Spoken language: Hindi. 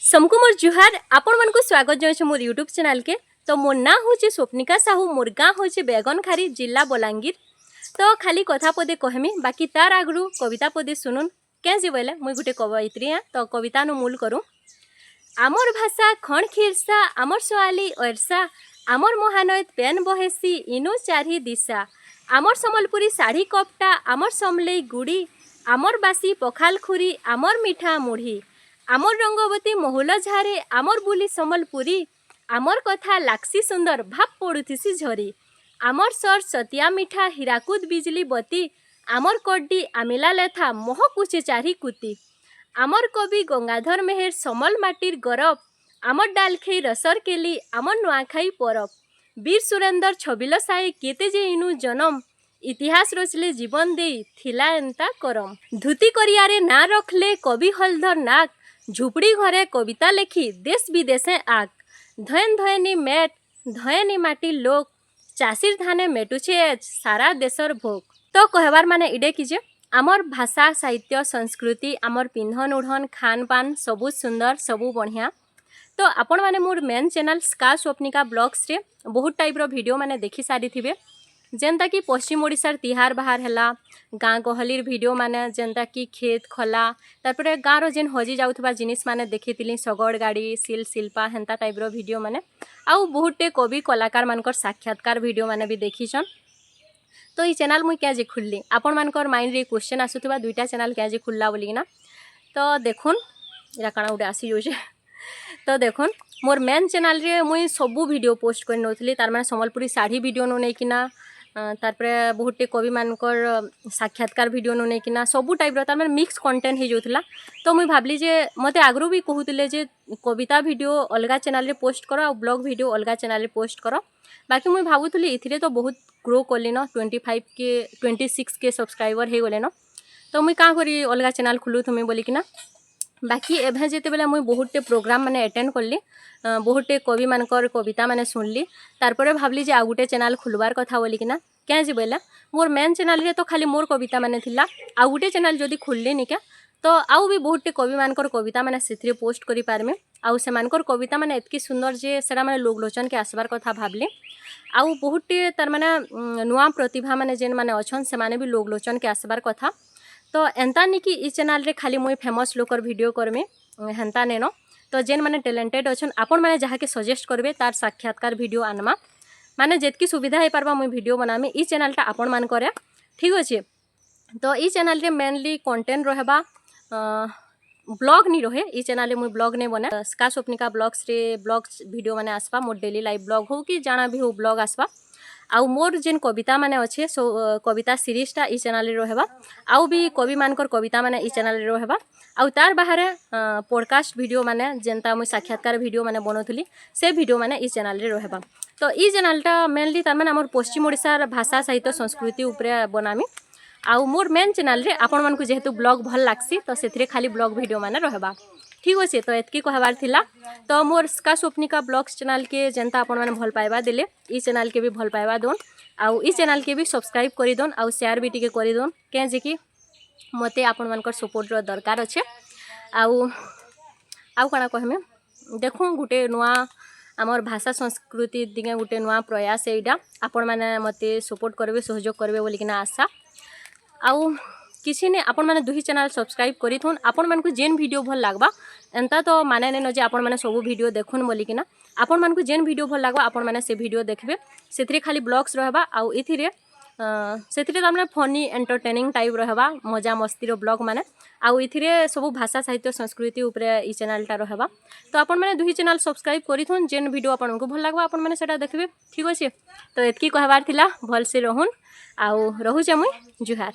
सबको मोर जुहार आपण मन को स्वागत जाऊँ मोर यूट्यूब चैनल के। तो मोर ना हूँ स्वप्निका साहू, मोर गाँ हूँ बेगनखारी, जिला बलांगीर। तो खाली कथा पदे कहमी, बाकी तार आगु कविता पदे सुनुन क्या बोले मुई गोटे कवयित्री हाँ। तो कविता मूल करूँ। आमर भाषा खण खीरसा, आमर सोआली ओरसा, आमर महानयत पेन बहेसी इनु चारि दिशा, आमर समलपुरी साड़ी कपटा, आमर समलई गुड़ी, आमर बासी पखाल खुरी, आमर मिठा मुढ़ी, आमर रंगवती महुल झारे, आमर बुली समलपुरी, आमर कथा लाक्सी सुंदर भाप पड़ुथिसी झरी, आमर सर सतिया मिठा हीराकुद बिजली बती, आमर कड्डी आमिला लेथा महकुचे चारि कुती, आमर कवि गंगाधर मेहर समल माटिर गरब, आमर डालखेई रसर केली, आमर नुआखाई परब, वीर सुरेंदर छबिल साए केते जे इनु जनम, इतिहास रचले जीवन दे थिला एंता करम, धुती करियारे ना रखले कवि हलधर नाक, झुपड़ी घरे कविता लेखी देश विदेशे आग, धयन धयनी मेट धयनी माटी लोक, चाषीर धाने मेटुचे सारा देशर भोग। तो कहबार माने इडे कीजे आमर भाषा साहित्य संस्कृति आमर पिंधन उड़न खान पान सबू सुंदर सबू बढ़िया। तो आपण माने मोर मेन चैनल स्का स्वप्निका ब्लॉग्स रे बहुत टाइप रो वीडियो माने देखि सारी थिबे, जेनता कि पश्चिम ओडिशार तिहार बाहार हैला, गाँ गहलीर वीडियो माने जेनता कि खेत खला, तारपरे गाँ रो जेन हजी जाउथबा जिनिस माने देखितिली, सगड़ गाड़ी सिल शिल्पा हेंता टाइप रो वीडियो माने, आउ बहुते कवि कलाकार मानकर साक्षात्कार वीडियो माने भी देखिछन। तो ये चैनल मुई क्या जे खुल्ली आपण मानकर माइंड रे क्वेश्चन आसुथबा दुईटा चैनल क्या जे खुल्ला बोलिना। तो देखुन इरा काना उडे आसी जोजे। तो देखुन मोर मेन चैनल रे मुई सबू वीडियो पोस्ट कर नथली, तार माने संबलपुरी साड़ी वीडियो नो नै किना, तारपरे बहुते कवि मानकर साक्षात्कार वीडियो नो नै किना सबू टाइप रो तार माने मिक्स कंटेंट हे जोथला। तो मुई भाबली जे मते आगरो भी कहूतिले जे कविता वीडियो अलगा चैनल रे पोस्ट करो आ ब्लॉग वीडियो अलगा चैनल रे पोस्ट करो। बाकी मुई भाबुथली इथिरे तो बहुत ग्रो कले न, 26 के सब्सक्राइबर हे गले न। तो मुई का करी अलगा चैनल खुलू तुमी बोली किना। बाकी एभे जेते बेले मुई बहुते प्रोग्राम माने अटेंड करली, बहुते कवि मानकर कविता माने सुनली, तारपरे भाबली जे आ गुटे चैनल खुलबार कथा बोली किना। क्या जे बेले मोर मेन चैनल रे तो खाली मोर कविता माने थिला, आ गुटे चैनल जदी खुलली निका तो आउ भी बहुते कवि मानकर कविता माने सेथरे पोस्ट करि पारमे। आउ से मानकर कविता माने एतकी सुंदर जे सेरा माने लोक लोचन के आसबार कथा भाबली। आउ बहुते तार माने नुआ प्रतिभा माने जेन माने अछन से माने भी लोक लोचन के आसबार कथा। तो एंता नहीं कि इस चैनल रे खाली मुई फेमस लोकर वीडियो करमे हेंता नेनो। तो जेन माने टैलेंटेड अछन आपण माने जहा के सजेस्ट करबे तार साक्षात्कार वीडियो आनमा, माने जेतकी सुविधा हे पारबा मुई वीडियो बनामी। ई चैनलटा आपण मान करे ठीक अछि। तो ई चैनल रे मेनली कंटेंट रहबा ब्लॉग नहीं रहे। ई चैनल रे मुई ब्लॉग नहीं बने, स्का स्वप्निका ब्लॉग्स रे ब्लॉग्स वीडियो माने आसबा, मोर डेली लाइफ ब्लॉग हो कि जाना भी हो ब्लॉग आसबा। आउ मोर जेन कविता माने अच्छे सो कविता सीरीजटा ई चैनल रे रहबा, आउ भी कवि मानकर कविता माने ई चैनल रे रहबा। आउ तार बाहर पॉडकास्ट वीडियो माने जेनता मुई साक्षात्कार वीडियो माने बनोथली से वीडियो माने ई चैनल रे रहबा। तो ई चैनलटा मेनली तार माने हमर पश्चिम ओडिशार भाषा साहित्य संस्कृति उपरे बनामी। आउ मोर मेन चैनल रे आपण मानकु जेहेतु ब्लॉग भल लागसी तो सेथरे खाली ब्लॉग वीडियो माने रहबा ठीक अच्छे। तो एतकी कहबार थिला। तो मोर स्का स्वप्निका ब्लॉग्स चैनल के जनता आपण माने भल पाइबा देले, ई चैनल के भी भल पाइबा दोन, आउ ई चैनल के भी सब्सक्राइब करि दोन, आउ शेयर भी टिके करि दोन, के जे कि मते आपण मानकर सपोर्ट रो दरकार अच्छे। आउ काना कहमे देखो गुटे नुआ आमर भाषा संस्कृति दिगे गुटे नुआ प्रयास एइडा, आपण माने मते सपोर्ट करबे सहयोग करबे बोली किना आशा। आउ किसी ने आपण माने दुही चैनल सब्सक्राइब करी थोन, आपण मानकु जेन वीडियो भल लागबा एंता तो माने ने न जे आपण माने सब वीडियो देखुन बोली किना। आपण मानकु जेन वीडियो भल लागबा आपण माने से वीडियो देखबे, सेथरे खाली ब्लॉग्स रहबा। आउ इथिरे सेथरे तामने फनी एंटरटेनिंग टाइप रहबा, मजा मस्ती रो ब्लॉग माने। आउ इथिरे सब भाषा साहित्य संस्कृति उपरे ई चैनलटा रहबा। तो आपण माने दुही चैनल सब्सक्राइब करी थोन, जेन वीडियो आपनकु भल लागबा आपण माने सेटा देखबे ठीक अछि। तो एतकी कहबार थिला, भल से रहून, आउ रहू जे मुई जुहार।